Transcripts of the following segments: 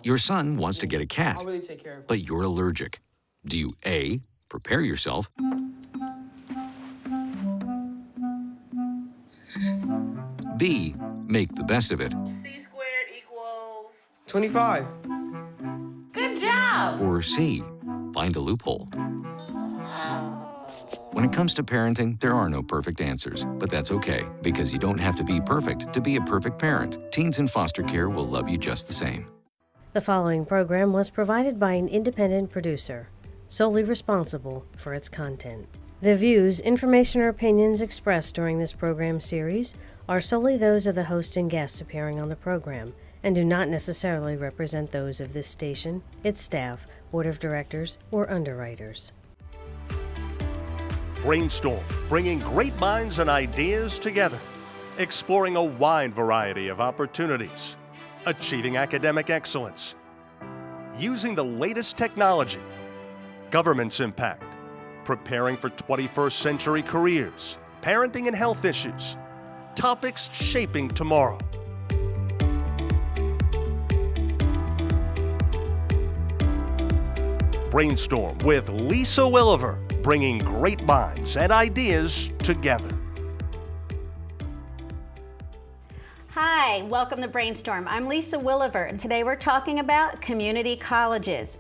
Your son wants to get a cat, I'll really take care of it. but you're allergic. Do you A, prepare yourself, B, make the best of it, C squared equals 25. Good job. or C, find a loophole? When it comes to parenting, there are no perfect answers, but that's okay, because you don't have to be perfect to be a perfect parent. Teens in foster care will love you just the same. The following program was provided by an independent producer, solely responsible for its content. The views, information, or opinions expressed during this program series are solely those of the host and guests appearing on the program and do not necessarily represent those of this station, its staff, board of directors, or underwriters. Brainstorm, bringing great minds and ideas together, exploring a wide variety of opportunities, achieving academic excellence, using the latest technology, government's impact, preparing for 21st century careers, parenting and health issues, topics shaping tomorrow. Brainstorm with Lisa Williver, bringing great minds and ideas together. Hi, welcome to Brainstorm. I'm Lisa Williver, and today we're talking about community colleges.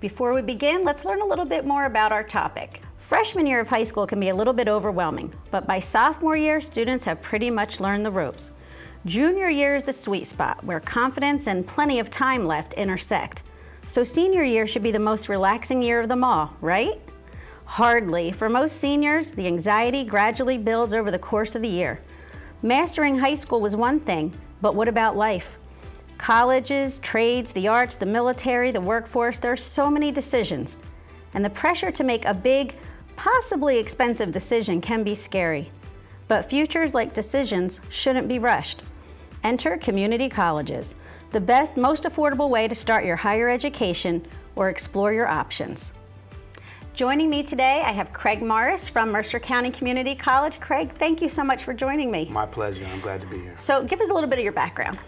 Before we begin, let's learn a little bit more about our topic. Freshman year of high school can be a little bit overwhelming, but by sophomore year, students have pretty much learned the ropes. Junior year is the sweet spot, where confidence and plenty of time left intersect. So senior year should be the most relaxing year of them all, right? Hardly. For most seniors, the anxiety gradually builds over the course of the year. Mastering high school was one thing, but what about life? Colleges, trades, the arts, the military, the workforce, there are so many decisions. And the pressure to make a big, possibly expensive decision can be scary. But futures like decisions shouldn't be rushed. Enter community colleges, the best, most affordable way to start your higher education or explore your options. Joining me today, I have Craig Morris from Mercer County Community College. Craig, thank you so much for joining me. My pleasure. I'm glad to be here. So give us a little bit of your background.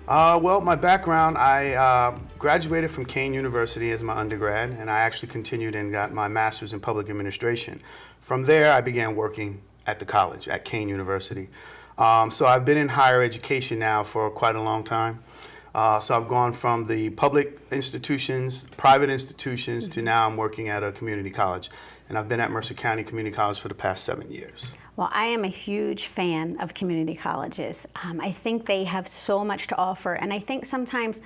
Well, my background, I graduated from Kane University as my undergrad, and I actually continued and got my master's in public administration. From there, I began working at the college, at Kane University. So I've been in higher education now for quite a long time. So I've gone from the public institutions, private institutions, to now I'm working at a community college. And I've been at Mercer County Community College for the past 7 years. Well, I am a huge fan of community colleges. I think they have so much to offer, and I think sometimes,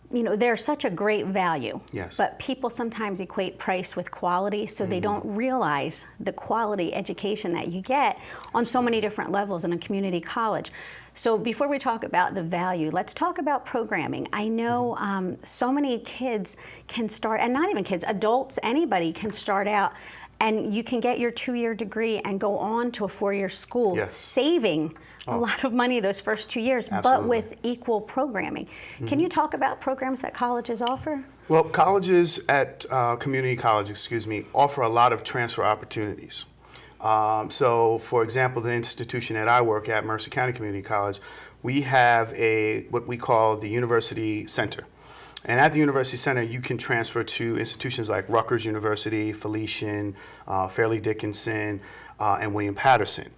you know, they're such a great value. Yes. But people sometimes equate price with quality, so they don't realize the quality education that you get on so many different levels in a community college. So before we talk about the value, let's talk about programming. I know so many kids can start, and not even kids, adults, anybody can start out, and you can get your 2-year degree and go on to a 4-year school, yes, saving a lot of money those first 2 years, absolutely, but with equal programming. Can you talk about programs that colleges offer? Well, colleges at community college, offer a lot of transfer opportunities. So, for example, the institution that I work at, Mercer County Community College, we have what we call the University Center. And at the University Center, you can transfer to institutions like Rutgers University, Felician, Fairleigh Dickinson, and William Patterson.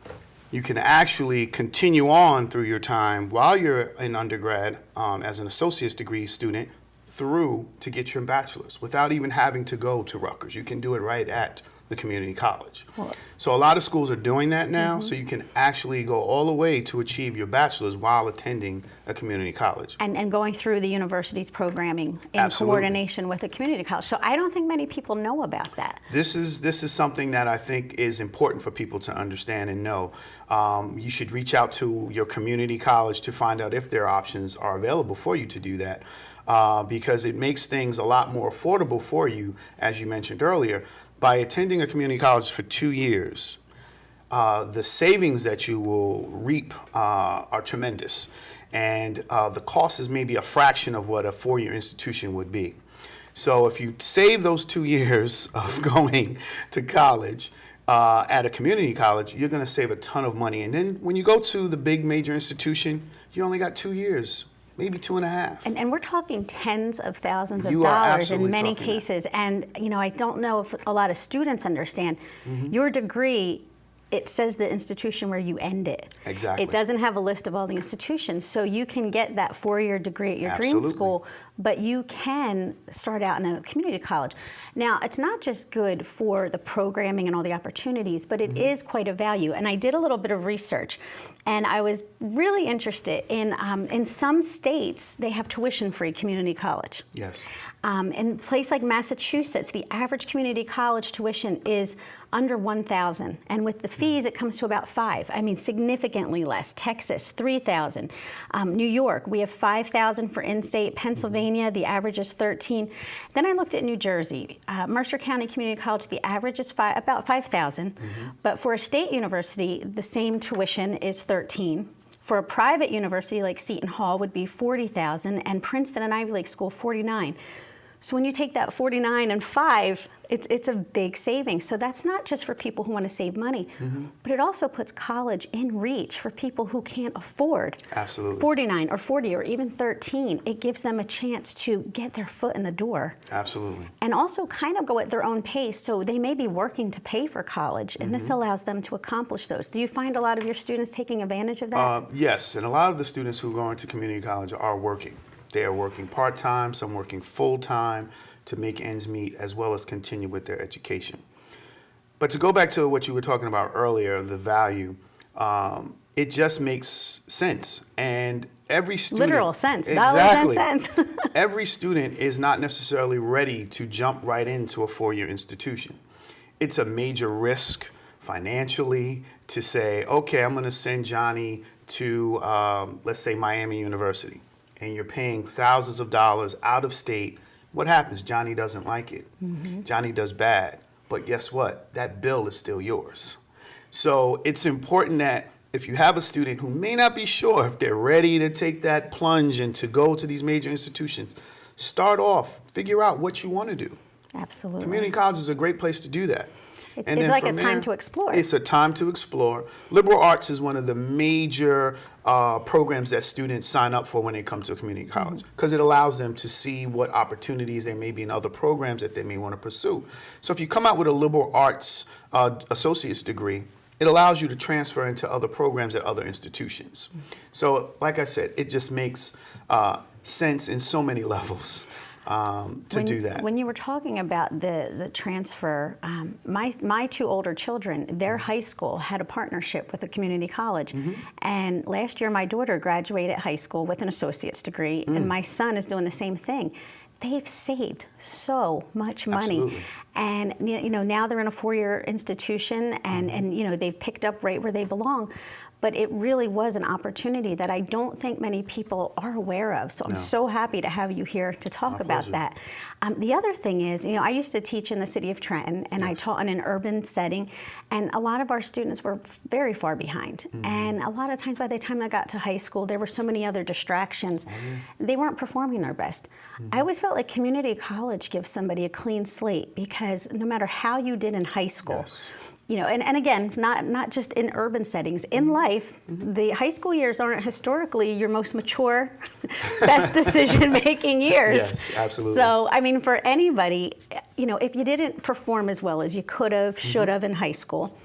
You can actually continue on through your time while you're in undergrad as an associate's degree student through to get your bachelor's without even having to go to Rutgers. You can do it right at the community college. So a lot of schools are doing that now, so you can actually go all the way to achieve your bachelor's while attending a community college. And going through the university's programming in coordination with a community college. So I don't think many people know about that. This is something that I think is important for people to understand and know. You should reach out to your community college to find out if their options are available for you to do that. Because it makes things a lot more affordable for you, as you mentioned earlier. By attending a community college for 2 years, the savings that you will reap are tremendous. And the cost is maybe a fraction of what a 4-year institution would be. So if you save those 2 years of going to college at a community college, you're going to save a ton of money. And then when you go to the big major institution, you only got 2 years maybe 2.5. And we're talking tens of thousands of You are dollars in absolutely many talking that. cases. And, I don't know if a lot of students understand. Your degree, it says the institution where you end it. Exactly. It doesn't have a list of all the institutions. So you can get that 4-year degree at your dream Absolutely. school, but you can start out in a community college. Now, it's not just good for the programming and all the opportunities, but it is quite a value. And I did a little bit of research, and I was really interested in some states, they have tuition-free community college. Yes. In a place like Massachusetts, the average community college tuition is under $1,000, and with the fees, it comes to about $5,000. I mean, significantly less. Texas, $3,000. New York, we have $5,000 for in-state. Pennsylvania, the average is $13,000. Then I looked at New Jersey. Mercer County Community College, the average is about $5,000, but for a state university, the same tuition is $13,000. For a private university like Seton Hall would be $40,000, and Princeton, an Ivy League school, $49,000. So when you take that 49 and 5, it's a big savings. So that's not just for people who want to save money, but it also puts college in reach for people who can't afford Absolutely. 49 or 40 or even 13. It gives them a chance to get their foot in the door. Absolutely. And also kind of go at their own pace. So they may be working to pay for college, and this allows them to accomplish those. Do you find a lot of your students taking advantage of that? Yes, and a lot of the students who go into community college are working. They are working part-time, some working full-time to make ends meet, as well as continue with their education. But to go back to what you were talking about earlier, the value, it just makes sense. And every student... Literal sense, exactly, dollars and cents. every student is not necessarily ready to jump right into a 4-year institution. It's a major risk financially to say, okay, I'm going to send Johnny to, let's say, Miami University. And you're paying thousands of dollars out of state. What happens? Johnny doesn't like it. Johnny does bad. But guess what? That bill is still yours. So it's important that if you have a student who may not be sure if they're ready to take that plunge and to go to these major institutions, start off, figure out what you want to do. Absolutely. Community college is a great place to do that. It's And then like a from time there, to explore. It's a time to explore. Liberal arts is one of the major programs that students sign up for when they come to a community college, because it allows them to see what opportunities there may be in other programs that they may want to pursue. So if you come out with a liberal arts associate's degree, it allows you to transfer into other programs at other institutions. So like I said, it just makes sense in so many levels. Do that. When you were talking about the transfer, my 2 older children, their high school had a partnership with a community college. And last year my daughter graduated high school with an associate's degree, and my son is doing the same thing. They've saved so much money. Absolutely. And now they're in a 4-year institution, and they've picked up right where they belong. But it really was an opportunity that I don't think many people are aware of. So I'm so happy to have you here to talk about that. The other thing is, I used to teach in the city of Trenton, and I taught in an urban setting, and a lot of our students were very far behind. And a lot of times by the time I got to high school, there were so many other distractions. They weren't performing their best. I always felt like community college gives somebody a clean slate, because no matter how you did in high school, and again, not just in urban settings, in life, the high school years aren't historically your most mature, best decision-making years. Yes, absolutely. So, I mean, for anybody, if you didn't perform as well as you could have, should have in high school,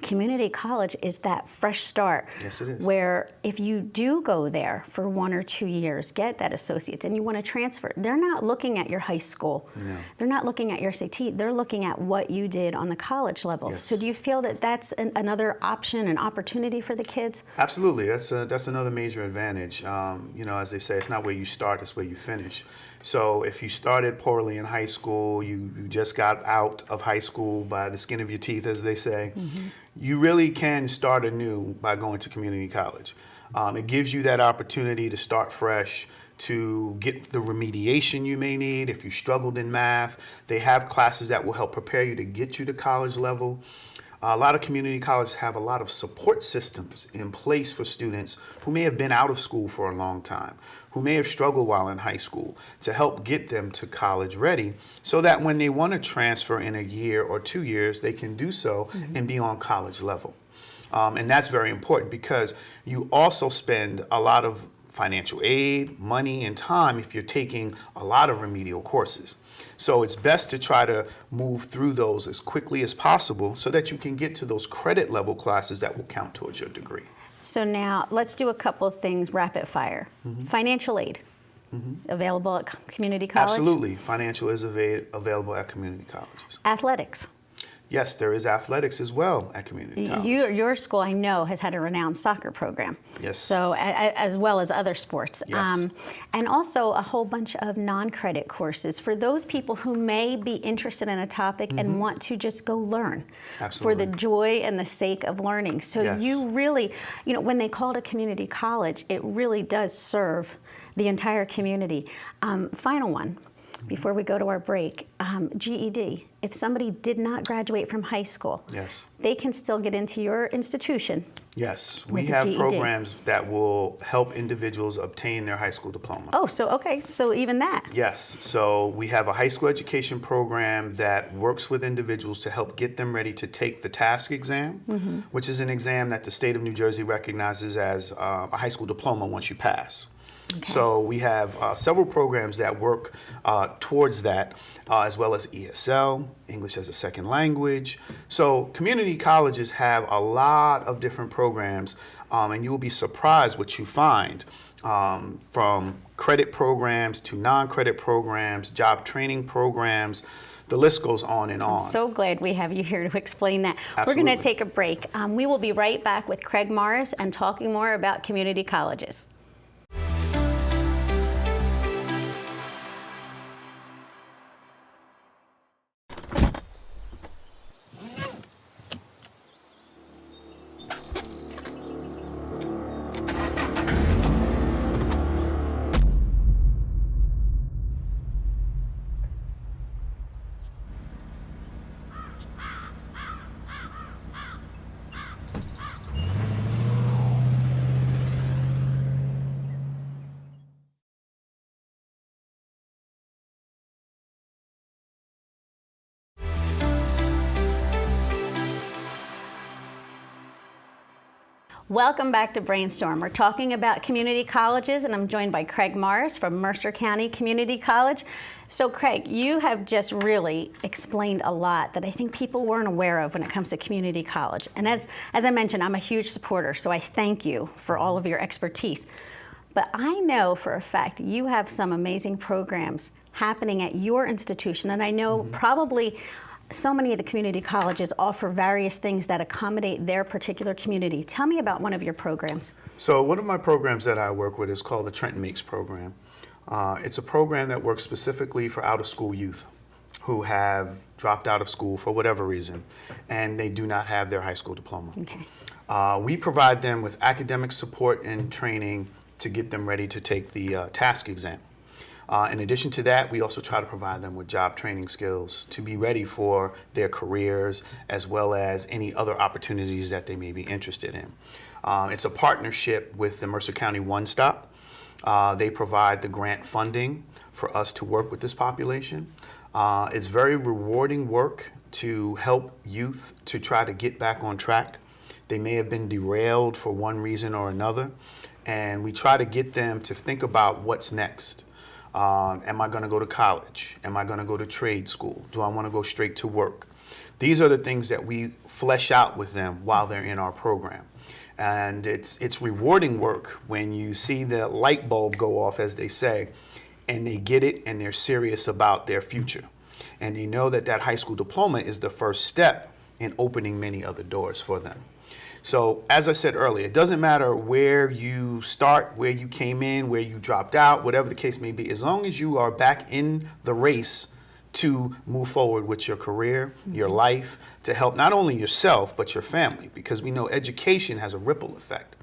community college is that fresh start. Yes, it is. Where if you do go there for 1 or 2 years, get that associate's, and you want to transfer, they're not looking at your high school. No. They're not looking at your SAT. They're looking at what you did on the college level. Yes. So do you feel that that's another option, an opportunity for the kids? Absolutely. That's another major advantage. As they say, it's not where you start, it's where you finish. So if you started poorly in high school, you just got out of high school by the skin of your teeth, as they say, you really can start anew by going to community college. It gives you that opportunity to start fresh, to get the remediation you may need. If you struggled in math, they have classes that will help prepare you to get you to college level. A lot of community colleges have a lot of support systems in place for students who may have been out of school for a long time, who may have struggled while in high school, to help get them to college ready, so that when they want to transfer in a year or 2 years, they can do so and be on college level. And that's very important, because you also spend a lot of financial aid, money, and time if you're taking a lot of remedial courses. So it's best to try to move through those as quickly as possible so that you can get to those credit level classes that will count towards your degree. So now let's do a couple of things rapid fire. Financial aid. Available at community college? Absolutely. Financial is available at community colleges. Athletics. Yes, there is athletics as well at community college. Your school, I know, has had a renowned soccer program. Yes. So, as well as other sports. Yes. And also a whole bunch of non-credit courses for those people who may be interested in a topic and want to just go learn. Absolutely. For the joy and the sake of learning. So Yes. you really, when they call it a community college, it really does serve the entire community. Final one. Before we go to our break, GED. If somebody did not graduate from high school, Yes. they can still get into your institution. Yes, With we the have GED. programs that will help individuals obtain their high school diploma. Oh, so even that. Yes, so we have a high school education program that works with individuals to help get them ready to take the TASC exam, which is an exam that the state of New Jersey recognizes as a high school diploma once you pass. So we have several programs that work towards that, as well as ESL, English as a Second Language. So community colleges have a lot of different programs, and you will be surprised what you find, from credit programs to non-credit programs, job training programs. The list goes on and on. So glad we have you here to explain that. We're Absolutely. going to take a break. We will be right back with Craig Morris and talking more about community colleges. Welcome back to Brainstorm. We're talking about community colleges, and I'm joined by Craig Morris from Mercer County Community College. So Craig, you have just really explained a lot that I think people weren't aware of when it comes to community college. And as I mentioned, I'm a huge supporter, so I thank you for all of your expertise. But I know for a fact you have some amazing programs happening at your institution, and I know probably so many of the community colleges offer various things that accommodate their particular community. Tell me about one of your programs. So one of my programs that I work with is called the Trenton Makes program. It's a program that works specifically for out-of-school youth who have dropped out of school for whatever reason, and they do not have their high school diploma. Okay. We provide them with academic support and training to get them ready to take the TASC exam. In addition to that, we also try to provide them with job training skills to be ready for their careers as well as any other opportunities that they may be interested in. It's a partnership with the Mercer County One Stop. They provide the grant funding for us to work with this population. It's very rewarding work to help youth to try to get back on track. They may have been derailed for one reason or another, and we try to get them to think about what's next. Am I going to go to college? Am I going to go to trade school? Do I want to go straight to work? These are the things that we flesh out with them while they're in our program. And it's rewarding work when you see the light bulb go off, as they say, and they get it and they're serious about their future. And they know that that high school diploma is the first step in opening many other doors for them. So as I said earlier, it doesn't matter where you start, where you came in, where you dropped out, whatever the case may be, as long as you are back in the race to move forward with your career, your life, to help not only yourself, but your family, because we know education has a ripple effect.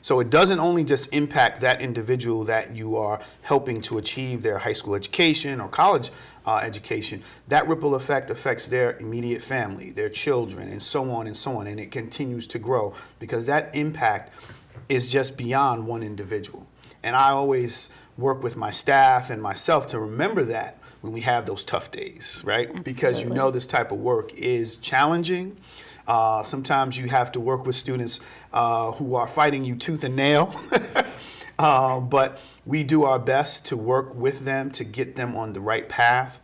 So it doesn't only just impact that individual that you are helping to achieve their high school education or college education. That ripple effect affects their immediate family, their children, and so on and so on. And it continues to grow because that impact is just beyond one individual. And I always work with my staff and myself to remember that when we have those tough days, right? Absolutely. Because you know this type of work is challenging. Sometimes you have to work with students who are fighting you tooth and nail. But we do our best to work with them to get them on the right path,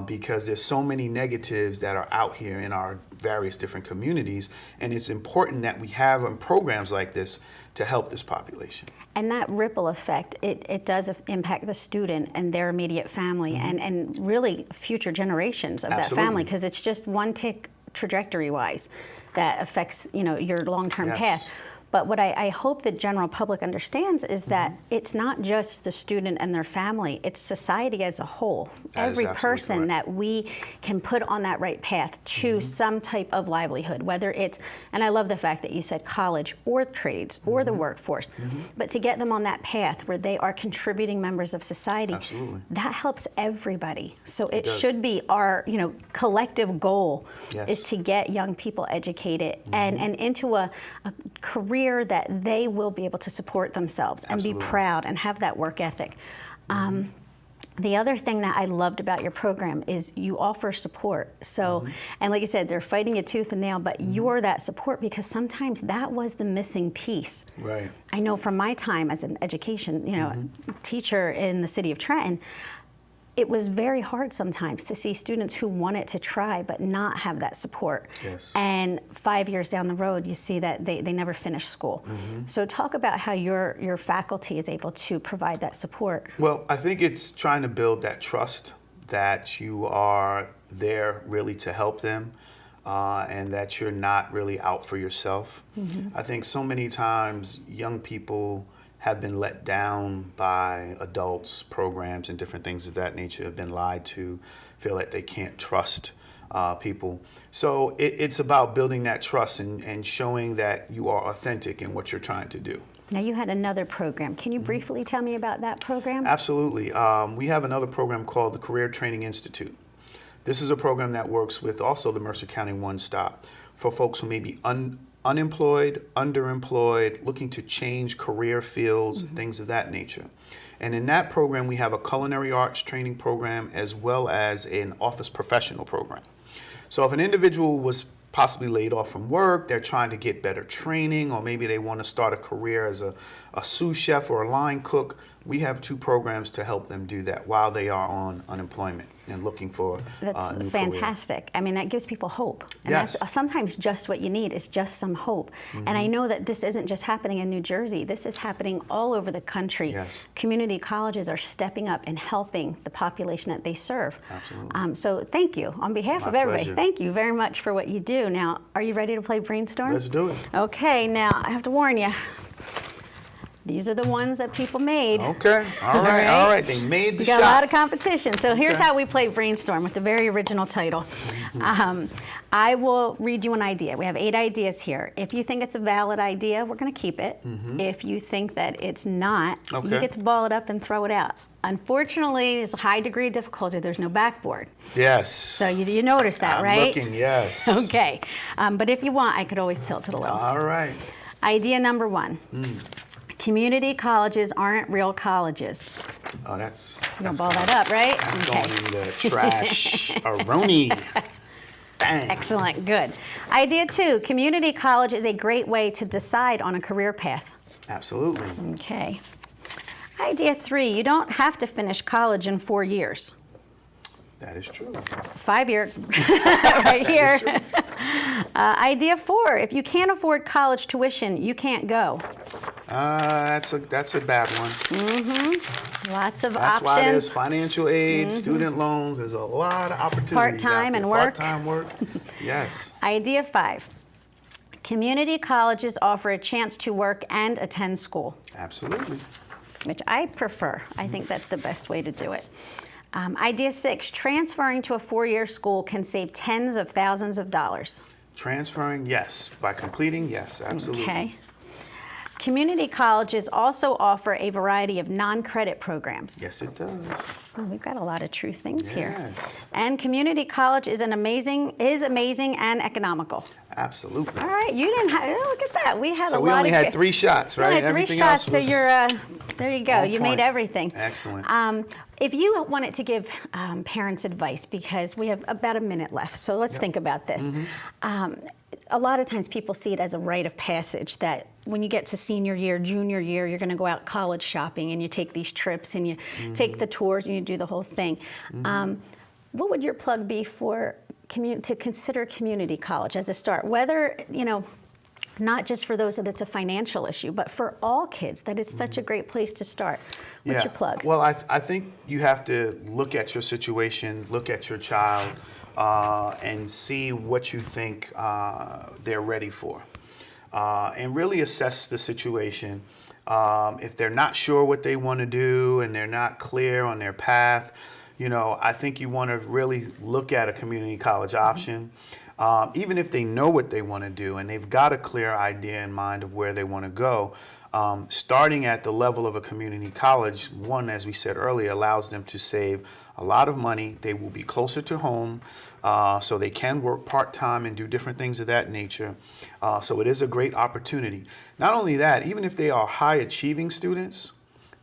because there's so many negatives that are out here in our various different communities, and it's important that we have programs like this to help this population. And that ripple effect, it does impact the student and their immediate family, and really future generations of that family, because it's just one tick trajectory-wise that affects, your long-term path. But what I hope the general public understands is that it's not just the student and their family, it's society as a whole. Every person that we can put on that right path to some type of livelihood, whether it's, and I love the fact that you said college or trades or the workforce, but to get them on that path where they are contributing members of society, that helps everybody. So it should be our, collective goal is to get young people educated and into a career that they will be able to support themselves and be proud and have that work ethic. The other thing that I loved about your program is you offer support. So, and like you said, they're fighting you tooth and nail, but you're that support, because sometimes that was the missing piece. Right. I know from my time as an education, teacher in the city of Trenton, it was very hard sometimes to see students who wanted to try but not have that support. And 5 years down the road, you see that they never finish school. So talk about how your faculty is able to provide that support. Well, I think it's trying to build that trust that you are there really to help them, and that you're not really out for yourself. I think so many times young people have been let down by adults, programs, and different things of that nature, have been lied to, feel that they can't trust people. So it's about building that trust and showing that you are authentic in what you're trying to do. Now you had another program. Can you briefly tell me about that program? Absolutely. We have another program called the Career Training Institute. This is a program that works with also the Mercer County One Stop for folks who may be unemployed, underemployed, looking to change career fields, things of that nature. And in that program, we have a culinary arts training program as well as an office professional program. So if an individual was possibly laid off from work, they're trying to get better training, or maybe they want to start a career as a sous chef or a line cook, we have two programs to help them do that while they are on unemployment and looking for That's a new fantastic. career. I mean, that gives people hope. And Yes. that's sometimes just what you need is just some hope. And I know that this isn't just happening in New Jersey. This is happening all over the country. Yes. Community colleges are stepping up and helping the population that they serve. Absolutely. So thank you on behalf of My everybody. pleasure. Thank you very much for what you do. Now, are you ready to play Brainstorm? Let's do it. Okay, now I have to warn you. These are the ones that people made. Okay. All right. They made the We shot. got a lot of competition. So here's Okay. how we play Brainstorm with the very original title. I will read you an idea. We have 8 ideas here. If you think it's a valid idea, we're going to keep it. If you think that it's not, you Okay. get to ball it up and throw it out. Unfortunately, there's a high degree of difficulty. There's no backboard. Yes. So you noticed that, I'm right? looking, yes. Okay. But if you want, I could always tilt it a little. All right. Idea number 1. Community colleges aren't real colleges. Oh, that's You're going to ball that up, right? That's going in the trash. Aroni. Bang. Excellent, good. Idea 2, community college is a great way to decide on a career path. Absolutely. Okay. Idea 3, you don't have to finish college in 4 years. That is true. 5-year, right here. Idea 4, if you can't afford college tuition, you can't go. That's a bad one. Lots of That's why there's options. financial aid, student loans. There's a lot of opportunities. Part-time out there. and work. Part-time work. Yes. Idea 5, community colleges offer a chance to work and attend school, Absolutely. which I prefer. I think that's the best way to do it. Idea 6, transferring to a 4-year school can save tens of thousands of dollars. Transferring, yes. By completing, yes. Absolutely. Okay. Community colleges also offer a variety of non-credit programs. Yes, it does. Oh, we've got a lot of true things here. Yes. And community college is amazing and economical. Absolutely. All right, you didn't have, look at that. We had So a we lot only of had 3 shots, We right? had 3 Everything shots, else was so you're, there you go. on You made point. everything. Excellent. If you wanted to give parents advice, because we have about a minute left, so let's think about this. a lot of times people see it as a rite of passage that when you get to senior year, junior year, you're going to go out college shopping and you take these trips and you take the tours and you do the whole thing. What would your plug be for to consider community college as a start? Whether, not just for those that it's a financial issue, but for all kids, that it's such a great place to start. What's your plug? Well, I think you have to look at your situation, look at your child, and see what you think they're ready for. And really assess the situation. If they're not sure what they want to do and they're not clear on their path, I think you want to really look at a community college option. Even if they know what they want to do and they've got a clear idea in mind of where they want to go, starting at the level of a community college, one, as we said earlier, allows them to save a lot of money. They will be closer to home, so they can work part-time and do different things of that nature. So it is a great opportunity. Not only that, even if they are high-achieving students,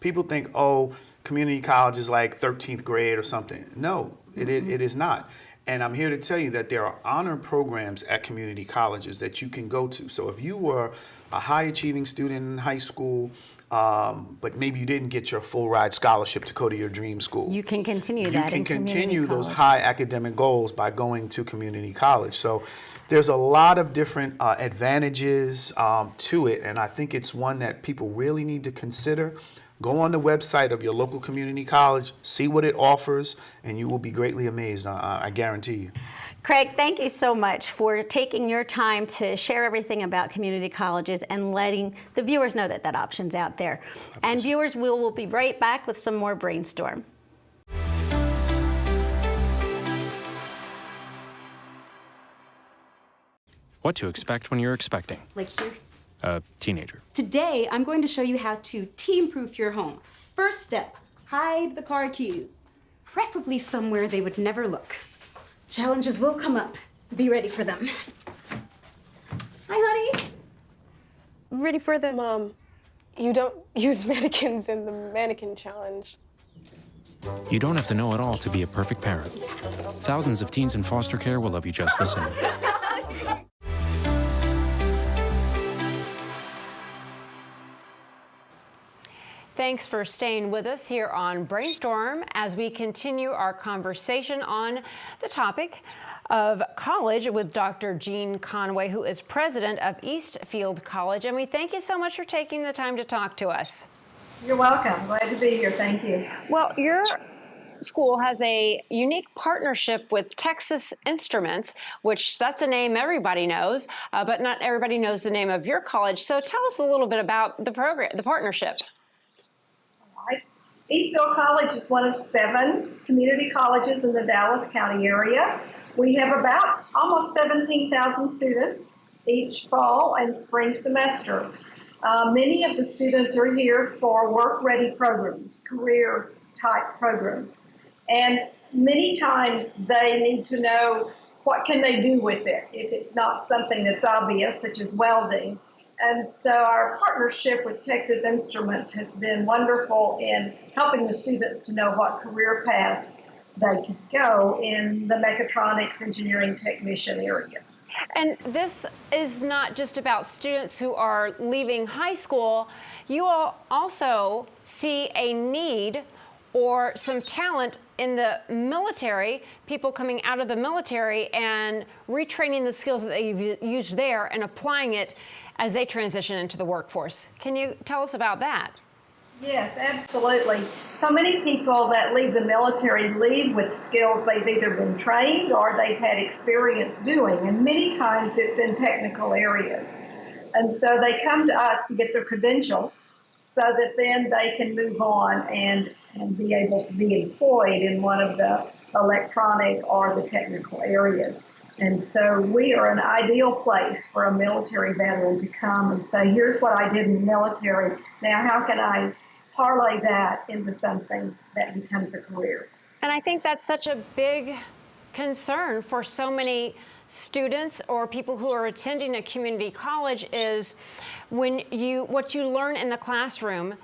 people think, oh, community college is like 13th grade or something. No, it is not. And I'm here to tell you that there are honor programs at community colleges that you can go to. So if you were a high-achieving student in high school, but maybe you didn't get your full ride scholarship to go to your dream school, you can continue that. You can continue those college. high academic goals by going to community college. So there's a lot of different advantages to it, and I think it's one that people really need to consider. Go on the website of your local community college, see what it offers, and you will be greatly amazed, I guarantee you. Craig, thank you so much for taking your time to share everything about community colleges and letting the viewers know that that option's out there. And viewers, we will be right back with some more Brainstorm. What to expect when you're expecting. Like here? A teenager. Today, I'm going to show you how to teen-proof your home. First step, hide the car keys. Preferably somewhere they would never look. Challenges will come up. Be ready for them. Hi, honey. Ready for the... Mom, you don't use mannequins in the mannequin challenge. You don't have to know it all to be a perfect parent. Thousands of teens in foster care will love you just the same. Thanks for staying with us here on Brainstorm as we continue our conversation on the topic of college with Dr. Jean Conway, who is president of Eastfield College. And we thank you so much for taking the time to talk to us. You're welcome. Glad to be here. Thank you. Well, your school has a unique partnership with Texas Instruments, which that's a name everybody knows, but not everybody knows the name of your college. So tell us a little bit about the program, the partnership. Eastfield College is one of 7 community colleges in the Dallas County area. We have about almost 17,000 students each fall and spring semester. Many of the students are here for work-ready programs, career-type programs. And many times they need to know what can they do with it if it's not something that's obvious, such as welding. And so our partnership with Texas Instruments has been wonderful in helping the students to know what career paths they could go in the mechatronics, engineering, technician areas. And this is not just about students who are leaving high school. You all also see a need or some talent in the military, people coming out of the military and retraining the skills that they've used there and applying it as they transition into the workforce. Can you tell us about that? Yes, absolutely. So many people that leave the military leave with skills they've either been trained or they've had experience doing, and many times it's in technical areas. And so they come to us to get their credential so that then they can move on and be able to be employed in one of the electronic or the technical areas. And so we are an ideal place for a military veteran to come and say, here's what I did in the military. Now, how can I parlay that into something that becomes a career? And I think that's such a big concern for so many students or people who are attending a community college is what you learn in the classroom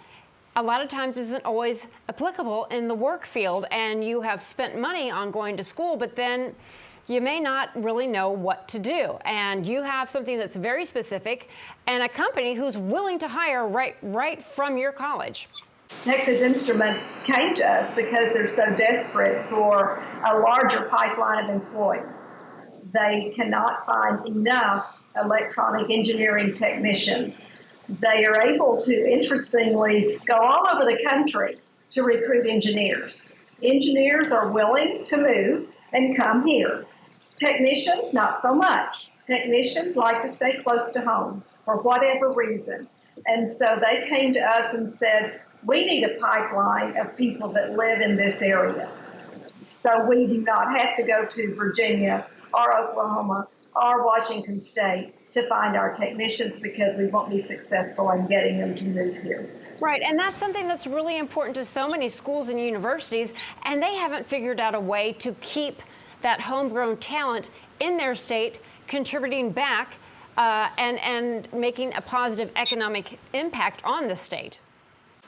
a lot of times isn't always applicable in the work field, and you have spent money on going to school, but then you may not really know what to do. And you have something that's very specific and a company who's willing to hire right from your college. Texas Instruments came to us because they're so desperate for a larger pipeline of employees. They cannot find enough electronic engineering technicians. They are able to, interestingly, go all over the country to recruit engineers. Engineers are willing to move and come here. Technicians, not so much. Technicians like to stay close to home for whatever reason. And so they came to us and said, we need a pipeline of people that live in this area. So we do not have to go to Virginia or Oklahoma or Washington State to find our technicians because we won't be successful in getting them to move here. Right, and that's something that's really important to so many schools and universities, and they haven't figured out a way to keep that homegrown talent in their state, contributing back and making a positive economic impact on the state.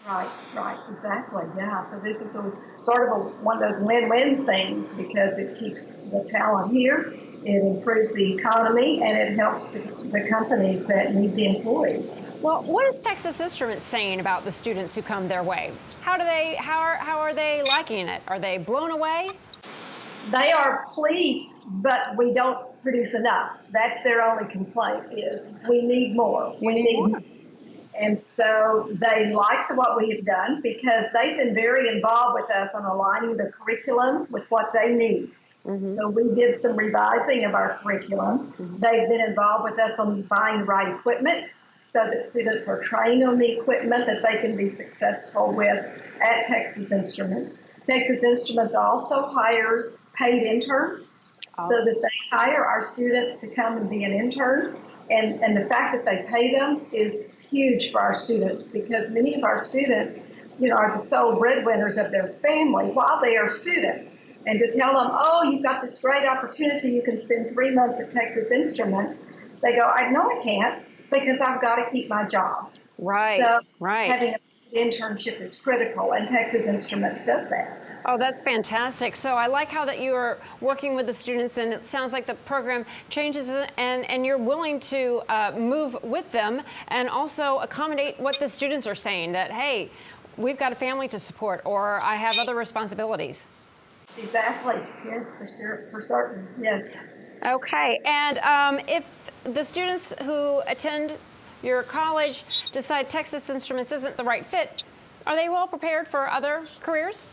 Right, exactly, yeah. So this is sort of one of those win-win things because it keeps the talent here, it improves the economy, and it helps the companies that need the employees. Well, what is Texas Instruments saying about the students who come their way? How are they liking it? Are they blown away? They are pleased, but we don't produce enough. That's their only complaint is we need more. We need more. And so they like what we have done because they've been very involved with us on aligning the curriculum with what they need. Mm-hmm. So we did some revising of our curriculum. Mm-hmm. They've been involved with us on buying the right equipment so that students are trained on the equipment that they can be successful with at Texas Instruments. Texas Instruments also hires paid interns so that they hire our students to come and be an intern. And the fact that they pay them is huge for our students because many of our students, are the sole breadwinners of their family while they are students. And to tell them, oh, you've got this great opportunity, you can spend 3 months at Texas Instruments, they go, I know I can't because I've got to keep my job. Right, so right. Having an internship is critical, and Texas Instruments does that. Oh, that's fantastic. So I like how that you are working with the students, and it sounds like the program changes and you're willing to move with them and also accommodate what the students are saying that, hey, we've got a family to support or I have other responsibilities. Exactly. Yes, for certain. Yes. Okay. And if the students who attend your college decide Texas Instruments isn't the right fit, are they well prepared for other careers?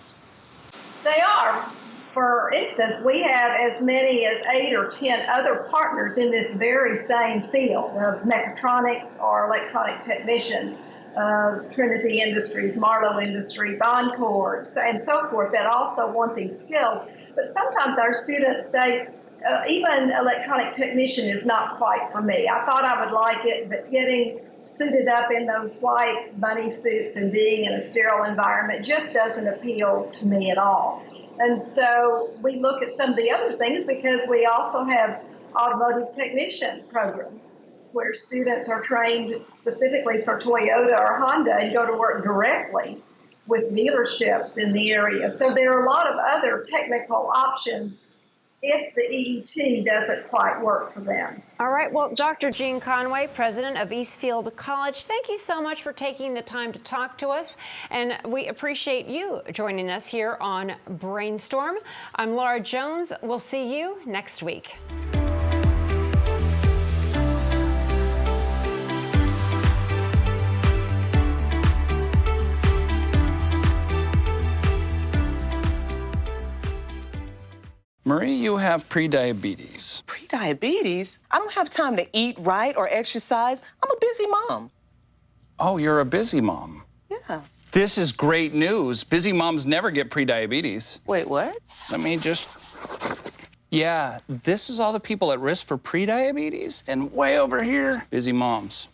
They are. For instance, we have as many as 8 or 10 other partners in this very same field of mechatronics or electronic technician, Trinity Industries, Marlowe Industries, Encore, and so forth that also want these skills. But sometimes our students say, even electronic technician is not quite for me. I thought I would like it, but getting suited up in those white bunny suits and being in a sterile environment just doesn't appeal to me at all. And so we look at some of the other things because we also have automotive technician programs where students are trained specifically for Toyota or Honda and go to work directly with dealerships in the area. So there are a lot of other technical options if the EET doesn't quite work for them. All right. Well, Dr. Jean Conway, president of Eastfield College, thank you so much for taking the time to talk to us. And we appreciate you joining us here on Brainstorm. I'm Laura Jones. We'll see you next week. Marie, you have prediabetes. Prediabetes? I don't have time to eat right or exercise. I'm a busy mom. Oh, you're a busy mom. Yeah. This is great news. Busy moms never get prediabetes. Wait, what? Let me just... Yeah, this is all the people at risk for prediabetes, and way over here, busy moms.